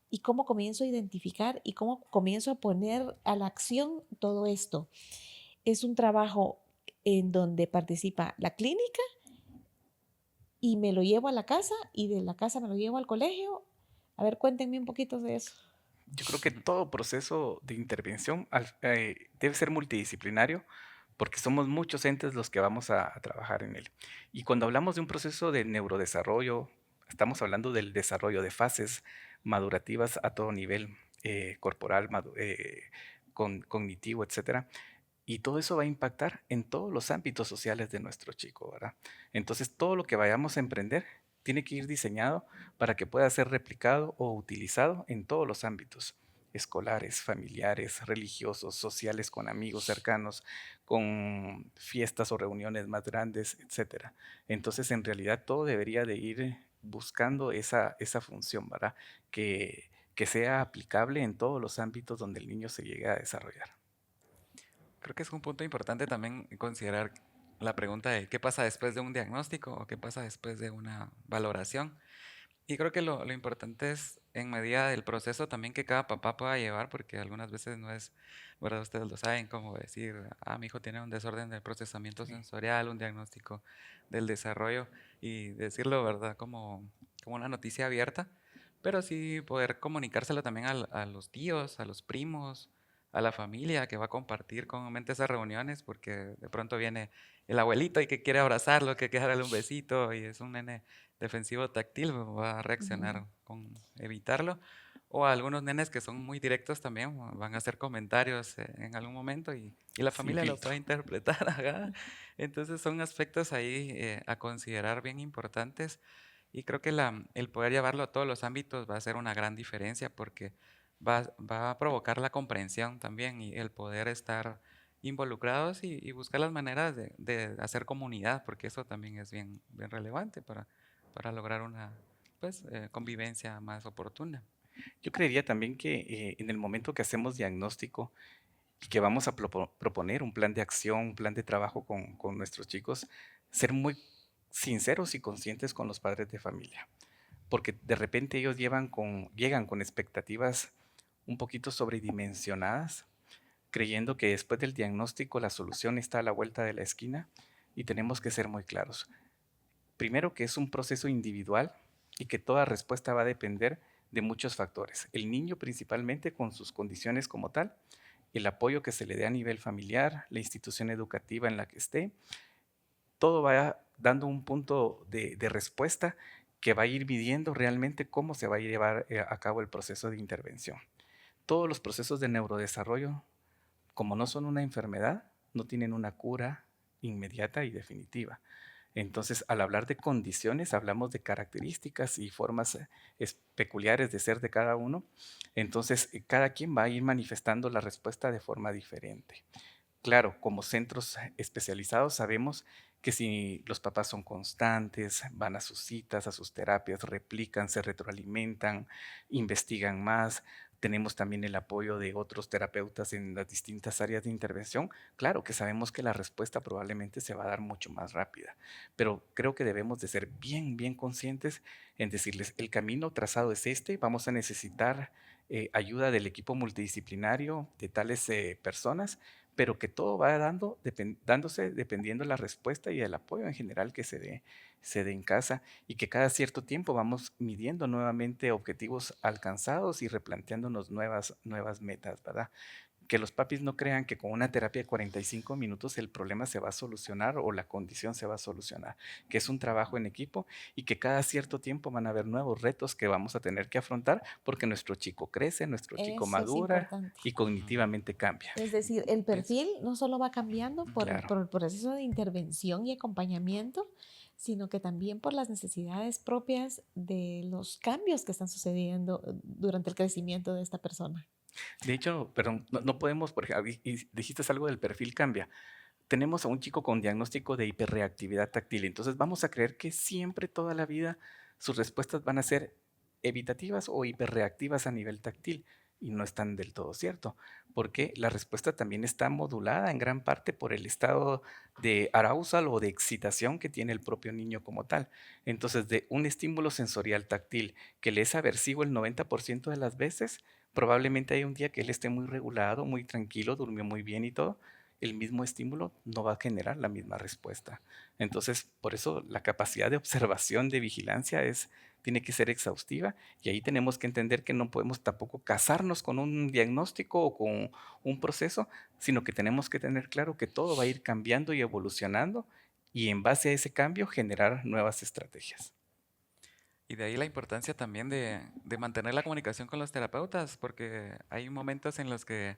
Speaker 3: y cómo comienzo a identificar y cómo comienzo a poner a la acción todo esto. Es un trabajo en donde participa la clínica y me lo llevo a la casa y de la casa me lo llevo al colegio. A ver, cuéntenme un poquito de eso.
Speaker 2: Yo creo que todo proceso de intervención debe ser multidisciplinario porque somos muchos entes los que vamos a trabajar en él. Y cuando hablamos de un proceso de neurodesarrollo, estamos hablando del desarrollo de fases madurativas a todo nivel, corporal, cognitivo, etcétera. Y todo eso va a impactar en todos los ámbitos sociales de nuestro chico, ¿verdad? Entonces, todo lo que vayamos a emprender tiene que ir diseñado para que pueda ser replicado o utilizado en todos los ámbitos, escolares, familiares, religiosos, sociales, con amigos cercanos, con fiestas o reuniones más grandes, etcétera. Entonces, en realidad, todo debería de ir buscando esa función, ¿verdad? Que sea aplicable en todos los ámbitos donde el niño se llegue a desarrollar.
Speaker 1: Creo que es un punto importante también considerar la pregunta de qué pasa después de un diagnóstico o qué pasa después de una valoración. Y creo que lo importante es en medida del proceso también que cada papá pueda llevar, porque algunas veces no es, ¿verdad? Ustedes lo saben, como decir, mi hijo tiene un desorden del procesamiento
Speaker 2: Sí.
Speaker 1: sensorial, un diagnóstico del desarrollo, y decirlo, ¿verdad? Como una noticia abierta, pero sí poder comunicárselo también a los tíos, a los primos, a la familia que va a compartir comúnmente esas reuniones, porque de pronto viene el abuelito y que quiere abrazarlo, que quiere darle un besito, y es un nene defensivo táctil, va a
Speaker 3: Ujú.
Speaker 1: reaccionar con evitarlo. O algunos nenes que son muy directos también van a hacer comentarios en algún momento y la
Speaker 2: Sin
Speaker 1: familia lo
Speaker 2: filtro.
Speaker 1: puede interpretar. Ajá. Entonces son aspectos ahí a considerar bien importantes, y creo que el poder llevarlo a todos los ámbitos va a ser una gran diferencia, porque va a provocar la comprensión también y el poder estar involucrados y buscar las maneras de hacer comunidad, porque eso también es bien relevante para lograr una pues, convivencia más oportuna.
Speaker 2: Yo creería también que en el momento que hacemos diagnóstico y que vamos a proponer un plan de acción, un plan de trabajo con nuestros chicos, ser muy sinceros y conscientes con los padres de familia, porque de repente ellos llegan con expectativas un poquito sobredimensionadas, creyendo que después del diagnóstico la solución está a la vuelta de la esquina y tenemos que ser muy claros. Primero, que es un proceso individual y que toda respuesta va a depender de muchos factores. El niño principalmente con sus condiciones como tal, el apoyo que se le dé a nivel familiar, la institución educativa en la que esté, todo va dando un punto de respuesta que va a ir midiendo realmente cómo se va a llevar a cabo el proceso de intervención. Todos los procesos de neurodesarrollo, como no son una enfermedad, no tienen una cura inmediata y definitiva. Entonces, al hablar de condiciones, hablamos de características y formas peculiares de ser de cada uno. Entonces, cada quien va a ir manifestando la respuesta de forma diferente. Claro, como centros especializados sabemos que si los papás son constantes, van a sus citas, a sus terapias, replican, se retroalimentan, investigan más, tenemos también el apoyo de otros terapeutas en las distintas áreas de intervención, claro que sabemos que la respuesta probablemente se va a dar mucho más rápida, pero creo que debemos de ser bien, bien conscientes en decirles, el camino trazado es este, vamos a necesitar ayuda del equipo multidisciplinario de tales personas, pero que todo va dándose dependiendo de la respuesta y el apoyo en general que se dé en casa, y que cada cierto tiempo vamos midiendo nuevamente objetivos alcanzados y replanteándonos nuevas metas, ¿verdad? Que los papis no crean que con una terapia de 45 minutos el problema se va a solucionar o la condición se va a solucionar, que es un trabajo en equipo y que cada cierto tiempo van a haber nuevos retos que vamos a tener que afrontar porque nuestro chico crece, nuestro chico
Speaker 3: Eso es
Speaker 2: madura
Speaker 3: importante.
Speaker 2: y cognitivamente cambia.
Speaker 3: Es decir, el
Speaker 1: Es-
Speaker 3: perfil no solo va cambiando
Speaker 2: Claro.
Speaker 3: por el proceso de intervención y acompañamiento, sino que también por las necesidades propias de los cambios que están sucediendo durante el crecimiento de esta persona.
Speaker 2: De hecho, perdón, no podemos, por ejemplo, y dijiste algo del perfil cambia. Tenemos a un chico con diagnóstico de hiperreactividad táctil, entonces vamos a creer que siempre, toda la vida, sus respuestas van a ser evitativas o hiperreactivas a nivel táctil, y no están del todo cierto, porque la respuesta también está modulada en gran parte por el estado de arousal o de excitación que tiene el propio niño como tal. Entonces, de un estímulo sensorial táctil que le es aversivo el 90% de las veces, probablemente hay un día que él esté muy regulado, muy tranquilo, durmió muy bien y todo, el mismo estímulo no va a generar la misma respuesta. Entonces, por eso la capacidad de observación, de vigilancia tiene que ser exhaustiva, y ahí tenemos que entender que no podemos tampoco casarnos con un diagnóstico o con un proceso, sino que tenemos que tener claro que todo va a ir cambiando y evolucionando, y en base a ese cambio generar nuevas estrategias.
Speaker 1: Y de ahí la importancia también de mantener la comunicación con los terapeutas, porque hay momentos en los que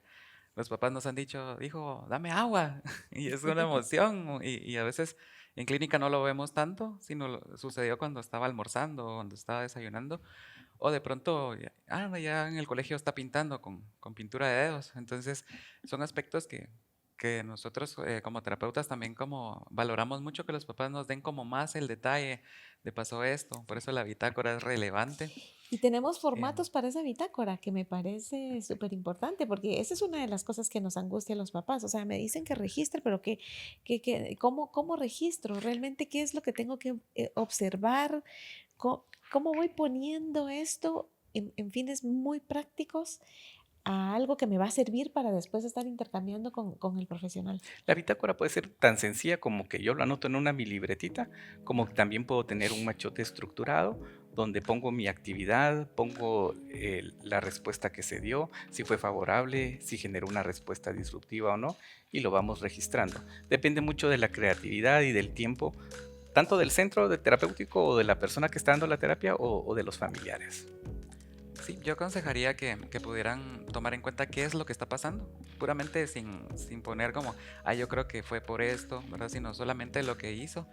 Speaker 1: los papás nos han dicho, hijo, dame agua, y es una emoción, y a veces en clínica no lo vemos tanto, sino sucedió cuando estaba almorzando o cuando estaba desayunando, o de pronto, ya en el colegio está pintando con pintura de dedos. Entonces, son aspectos que nosotros como terapeutas también como valoramos mucho que los papás nos den como más el detalle de pasó esto, por eso la bitácora es relevante.
Speaker 3: Y tenemos
Speaker 1: Em,
Speaker 3: formatos para esa bitácora que me parece súper importante, porque esa es una de las cosas que nos angustia a los papás. O sea, me dicen que registre, pero ¿cómo registro? ¿Realmente qué es lo que tengo que observar? ¿Cómo voy poniendo esto en fines muy prácticos a algo que me va a servir para después estar intercambiando con el profesional?
Speaker 2: La bitácora puede ser tan sencilla como que yo lo anoto en una mi libretita, como que también puedo tener un machote estructurado donde pongo mi actividad, pongo la respuesta que se dio, si fue favorable, si generó una respuesta disruptiva o no, y lo vamos registrando. Depende mucho de la creatividad y del tiempo, tanto del centro de terapéutico o de la persona que está dando la terapia o de los familiares.
Speaker 1: Sí, yo aconsejaría que pudieran tomar en cuenta qué es lo que está pasando, puramente sin poner como, yo creo que fue por esto, ¿verdad? Sino solamente lo que hizo.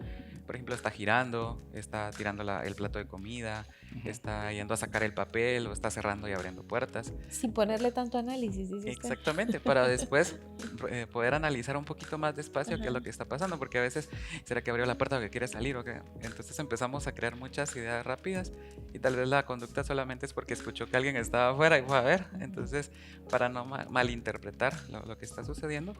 Speaker 1: Por ejemplo, está girando, está tirando el plato de comida,
Speaker 2: Ujú.
Speaker 1: está yendo a sacar el papel o está cerrando y abriendo puertas.
Speaker 3: Sin ponerle tanto análisis, dice usted.
Speaker 1: Exactamente, para después poder analizar un poquito más despacio qué es
Speaker 3: Ajá.
Speaker 1: lo que está pasando, porque a veces, ¿será que abrió la puerta o que quiere salir o qué? Entonces empezamos a crear muchas ideas rápidas y tal vez la conducta solamente es porque escuchó que alguien estaba afuera y fue a ver.
Speaker 3: Ujú.
Speaker 1: Entonces, para no malinterpretar lo que está sucediendo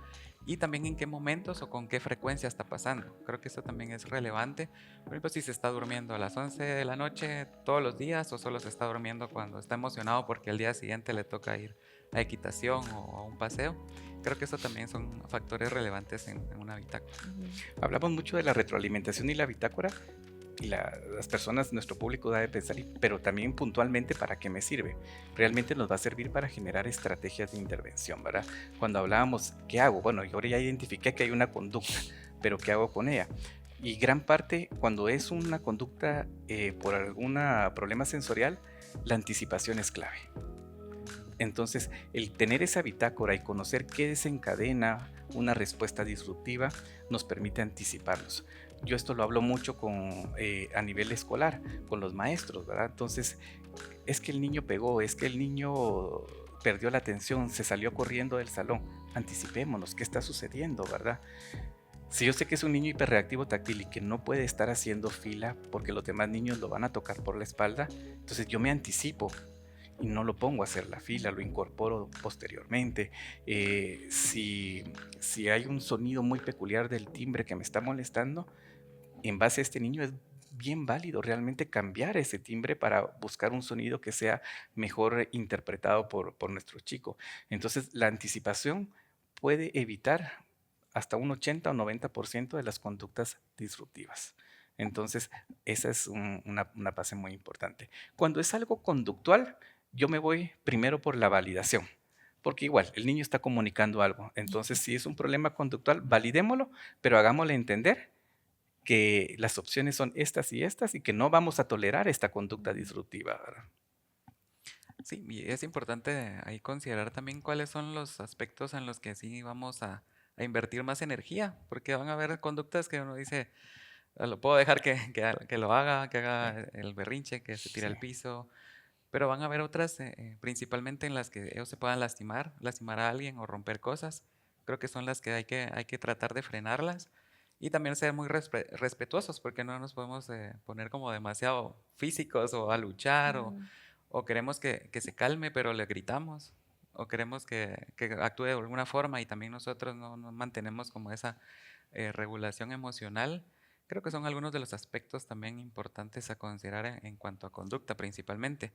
Speaker 1: y también en qué momentos o con qué frecuencia está pasando. Creo que eso también es relevante. Por ejemplo, si se está durmiendo a las 11 de la noche todos los días o solo se está durmiendo cuando está emocionado porque el día siguiente le toca ir a equitación o a un paseo. Creo que eso también son factores relevantes en una bitácora.
Speaker 3: Ujú.
Speaker 2: Hablamos mucho de la retroalimentación y la bitácora, y las personas, nuestro público debe pensar, pero también puntualmente, ¿para qué me sirve? Realmente nos va a servir para generar estrategias de intervención, ¿verdad? Cuando hablábamos, ¿qué hago? Bueno, yo ahora ya identifiqué que hay una conducta, pero ¿qué hago con ella? Y gran parte, cuando es una conducta por algún problema sensorial, la anticipación es clave. Entonces, el tener esa bitácora y conocer qué desencadena una respuesta disruptiva nos permite anticiparnos. Yo esto lo hablo mucho a nivel escolar, con los maestros, ¿verdad? Entonces, es que el niño pegó, es que el niño perdió la atención, se salió corriendo del salón. Anticipémonos, ¿qué está sucediendo, verdad? Si yo sé que es un niño hiperreactivo táctil y que no puede estar haciendo fila porque los demás niños lo van a tocar por la espalda, entonces yo me anticipo y no lo pongo a hacer la fila, lo incorporo posteriormente. Si hay un sonido muy peculiar del timbre que me está molestando, en base a este niño es bien válido realmente cambiar ese timbre para buscar un sonido que sea mejor interpretado por nuestro chico. Entonces, la anticipación puede evitar hasta un 80 o 90% de las conductas disruptivas. Entonces, esa es una base muy importante. Cuando es algo conductual, yo me voy primero por la validación, porque igual el niño está comunicando algo. Entonces, si es un problema conductual, validémoslo, pero hagámosle entender que las opciones son estas y que no vamos a tolerar esta conducta disruptiva, ¿verdad?
Speaker 1: Sí, y es importante ahí considerar también cuáles son los aspectos en los que sí vamos a invertir más energía, porque van a haber conductas que uno dice, Lo puedo dejar que lo haga, que haga el berrinche, que se tire
Speaker 2: Sí.
Speaker 1: al piso, pero van a haber otras, principalmente en las que ellos se puedan lastimar a alguien o romper cosas. Creo que son las que hay que tratar de frenarlas y también ser muy respetuosos, porque no nos podemos poner como demasiado físicos o a luchar
Speaker 3: Claro.
Speaker 1: o queremos que se calme, pero le gritamos. O queremos que actúe de alguna forma y también nosotros no mantenemos como esa regulación emocional. Creo que son algunos de los aspectos también importantes a considerar en cuanto a conducta principalmente.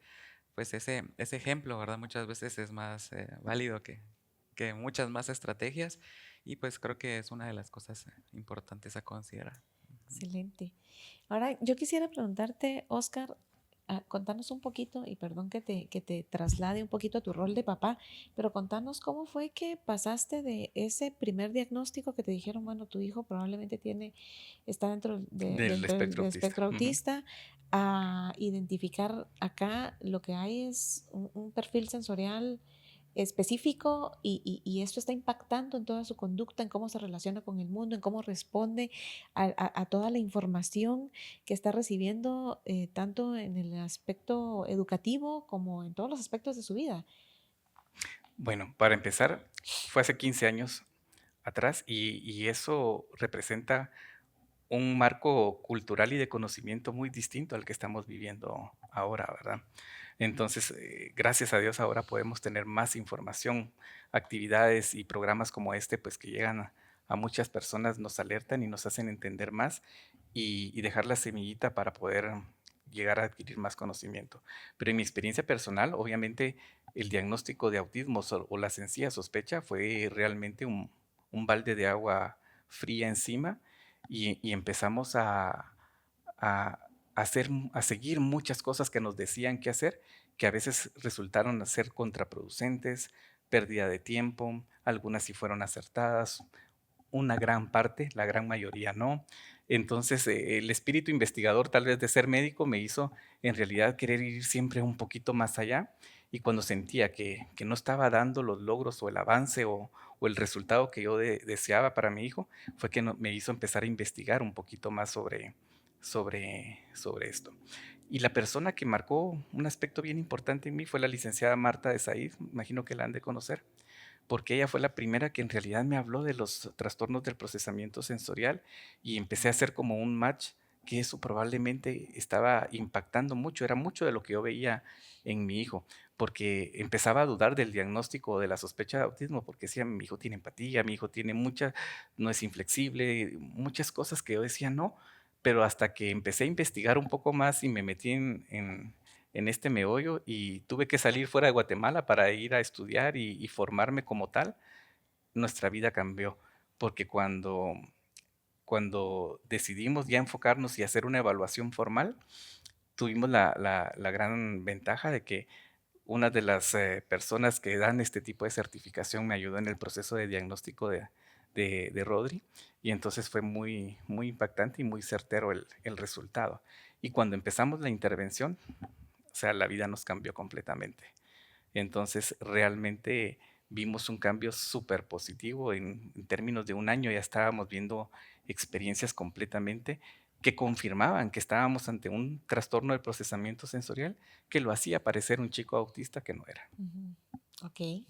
Speaker 1: Pues ese ejemplo, ¿verdad? Muchas veces es más válido que muchas más estrategias y pues creo que es una de las cosas importantes a considerar. Ujú.
Speaker 3: Excelente. Ahora, yo quisiera preguntarte, Oscar, contanos un poquito, y perdón que te traslade un poquito a tu rol de papá, pero contanos cómo fue que pasaste de ese primer diagnóstico que te dijeron, bueno, tu hijo probablemente está
Speaker 2: Del
Speaker 3: dentro del
Speaker 2: espectro
Speaker 3: del
Speaker 2: autista.
Speaker 3: espectro autista, a identificar acá lo que hay es un perfil sensorial específico y esto está impactando en toda su conducta, en cómo se relaciona con el mundo, en cómo responde a toda la información que está recibiendo, tanto en el aspecto educativo como en todos los aspectos de su vida.
Speaker 2: Bueno, para empezar, fue hace 15 años atrás y eso representa un marco cultural y de conocimiento muy distinto al que estamos viviendo ahora, ¿verdad? Entonces, gracias a Dios ahora podemos tener más información, actividades y programas como este, pues que llegan a muchas personas, nos alertan y nos hacen entender más y dejar la semillita para poder llegar a adquirir más conocimiento. Pero en mi experiencia personal, obviamente, el diagnóstico de autismo o la sencilla sospecha fue realmente un balde de agua fría encima y empezamos a a seguir muchas cosas que nos decían qué hacer, que a veces resultaron ser contraproducentes, pérdida de tiempo, algunas sí fueron acertadas, una gran parte, la gran mayoría no. Entonces, el espíritu investigador, tal vez de ser médico, me hizo en realidad querer ir siempre un poquito más allá. Y cuando sentía que no estaba dando los logros o el avance o el resultado que yo deseaba para mi hijo, fue que me hizo empezar a investigar un poquito más sobre esto. Y la persona que marcó un aspecto bien importante en mí fue la licenciada Marta de Said, imagino que la han de conocer, porque ella fue la primera que en realidad me habló de los trastornos del procesamiento sensorial y empecé a hacer como un match que eso probablemente estaba impactando mucho, era mucho de lo que yo veía en mi hijo, porque empezaba a dudar del diagnóstico de la sospecha de autismo, porque decía, mi hijo tiene empatía, mi hijo tiene no es inflexible, muchas cosas que yo decía no, pero hasta que empecé a investigar un poco más y me metí en este meollo y tuve que salir fuera de Guatemala para ir a estudiar y formarme como tal, nuestra vida cambió, porque cuando decidimos ya enfocarnos y hacer una evaluación formal, tuvimos la gran ventaja de que una de las personas que dan este tipo de certificación me ayudó en el proceso de diagnóstico de Rodri y entonces fue muy impactante y muy certero el resultado. Y cuando empezamos la intervención, o sea, la vida nos cambió completamente. Entonces, realmente vimos un cambio súper positivo. En términos de un año ya estábamos viendo experiencias completamente que confirmaban que estábamos ante un trastorno del procesamiento sensorial que lo hacía parecer un chico autista que no era.
Speaker 3: Ujú. Ok,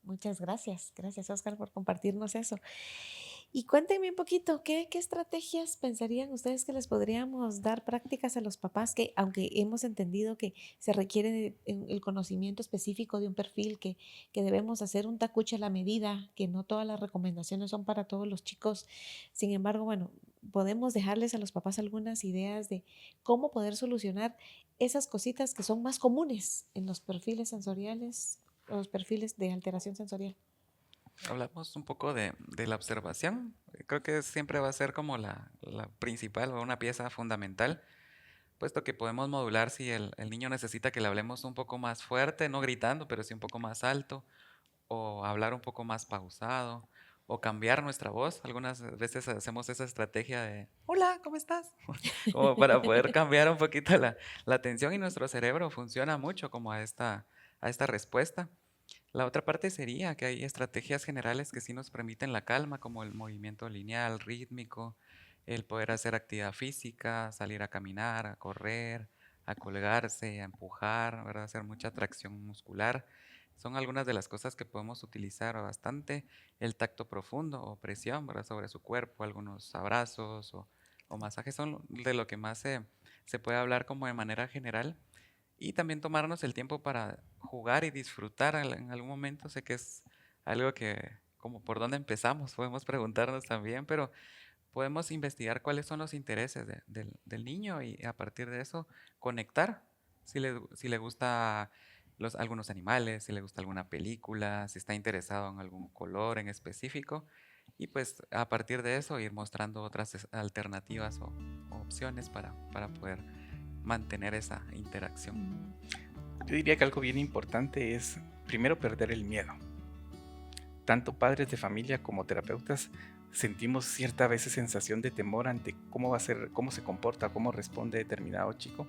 Speaker 3: muchas gracias. Gracias, Oscar, por compartirnos eso. Y cuéntenme un poquito, ¿qué estrategias pensarían ustedes que les podríamos dar prácticas a los papás que, aunque hemos entendido que se requiere el conocimiento específico de un perfil, que debemos hacer un tacuche a la medida, que no todas las recomendaciones son para todos los chicos? Sin embargo, bueno, podemos dejarles a los papás algunas ideas de cómo poder solucionar esas cositas que son más comunes en los perfiles sensoriales, los perfiles de alteración sensorial.
Speaker 1: Hablamos un poco de la observación. Creo que siempre va a ser como la principal o una pieza fundamental, puesto que podemos modular si el niño necesita que le hablemos un poco más fuerte, no gritando, pero sí un poco más alto, o hablar un poco más pausado, o cambiar nuestra voz. Algunas veces hacemos esa estrategia de, hola, ¿cómo estás? Como para poder cambiar un poquito la atención, y nuestro cerebro funciona mucho como a esta respuesta. La otra parte sería que hay estrategias generales que sí nos permiten la calma, como el movimiento lineal, rítmico, el poder hacer actividad física, salir a caminar, a correr, a colgarse, a empujar, ¿verdad? Hacer mucha tracción muscular. Son algunas de las cosas que podemos utilizar bastante. El tacto profundo o presión, ¿verdad? Sobre su cuerpo, algunos abrazos o masajes son de lo que más se puede hablar como de manera general. Y también tomarnos el tiempo para jugar y disfrutar en algún momento. Sé que es algo que, como por dónde empezamos, podemos preguntarnos también, pero podemos investigar cuáles son los intereses del niño y a partir de eso conectar. Si le gusta algunos animales, si le gusta alguna película, si está interesado en algún color en específico. Y pues a partir de eso ir mostrando otras alternativas o opciones para poder mantener esa interacción.
Speaker 2: Yo diría que algo bien importante es primero perder el miedo. Tanto padres de familia como terapeutas sentimos cierta veces sensación de temor ante cómo va a ser, cómo se comporta, cómo responde determinado chico,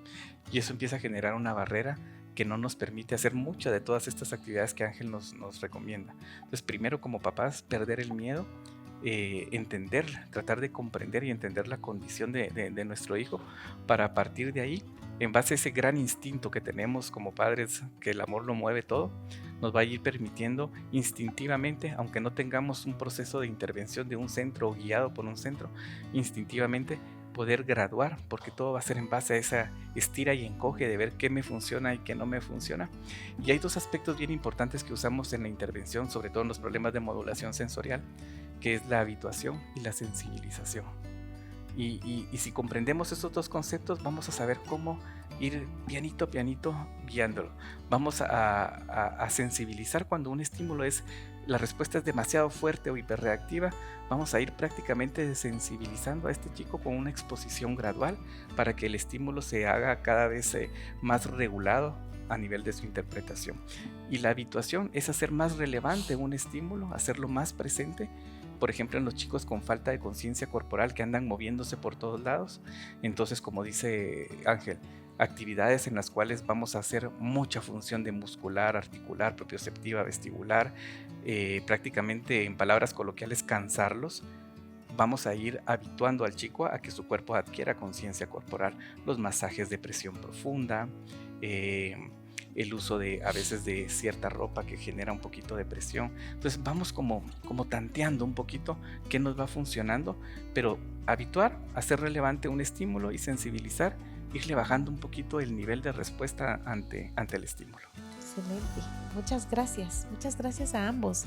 Speaker 2: y eso empieza a generar una barrera que no nos permite hacer muchas de todas estas actividades que Ángel nos recomienda. Entonces, primero como papás, perder el miedo, entender, tratar de comprender y entender la condición de nuestro hijo, para a partir de ahí, en base a ese gran instinto que tenemos como padres, que el amor lo mueve todo, nos va a ir permitiendo instintivamente, aunque no tengamos un proceso de intervención de un centro o guiado por un centro, instintivamente poder graduar, porque todo va a ser en base a esa estira y encoge de ver qué me funciona y qué no me funciona. Y hay dos aspectos bien importantes que usamos en la intervención, sobre todo en los problemas de modulación sensorial, que es la habituación y la sensibilización. Y si comprendemos estos dos conceptos, vamos a saber cómo ir pianito a pianito guiándolo. Vamos a sensibilizar cuando un estímulo la respuesta es demasiado fuerte o hiperreactiva. Vamos a ir prácticamente sensibilizando a este chico con una exposición gradual para que el estímulo se haga cada vez más regulado a nivel de su interpretación. Y la habituación es hacer más relevante un estímulo, hacerlo más presente. Por ejemplo, en los chicos con falta de conciencia corporal que andan moviéndose por todos lados. Entonces, como dice Ángel, actividades en las cuales vamos a hacer mucha función de muscular, articular, propioceptiva, vestibular, prácticamente en palabras coloquiales cansarlos. Vamos a ir habituando al chico a que su cuerpo adquiera conciencia corporal. Los masajes de presión profunda, el uso a veces de cierta ropa que genera un poquito de presión. Entonces vamos como tanteando un poquito qué nos va funcionando, pero habituar, hacer relevante un estímulo y sensibilizar, irle bajando un poquito el nivel de respuesta ante el estímulo.
Speaker 3: Excelente, muchas gracias a ambos.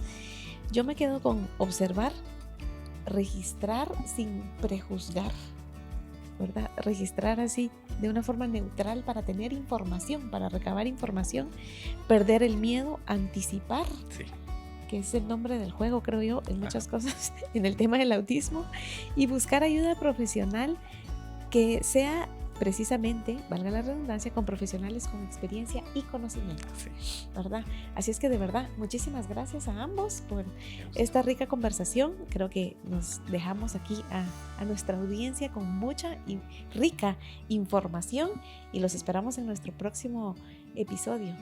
Speaker 3: Yo me quedo con observar, registrar sin prejuzgar, ¿verdad? Registrar así de una forma neutral para tener información, para recabar información, perder el miedo, anticipar,
Speaker 2: sí,
Speaker 3: que es el nombre del juego, creo yo, en muchas cosas, en el tema del autismo, y buscar ayuda profesional que sea precisamente, valga la redundancia, con profesionales con experiencia y conocimiento,
Speaker 2: sí,
Speaker 3: ¿verdad? Así es que de verdad, muchísimas gracias a ambos por esta rica conversación. Creo que nos dejamos aquí a nuestra audiencia con mucha y rica información y los esperamos en nuestro próximo episodio.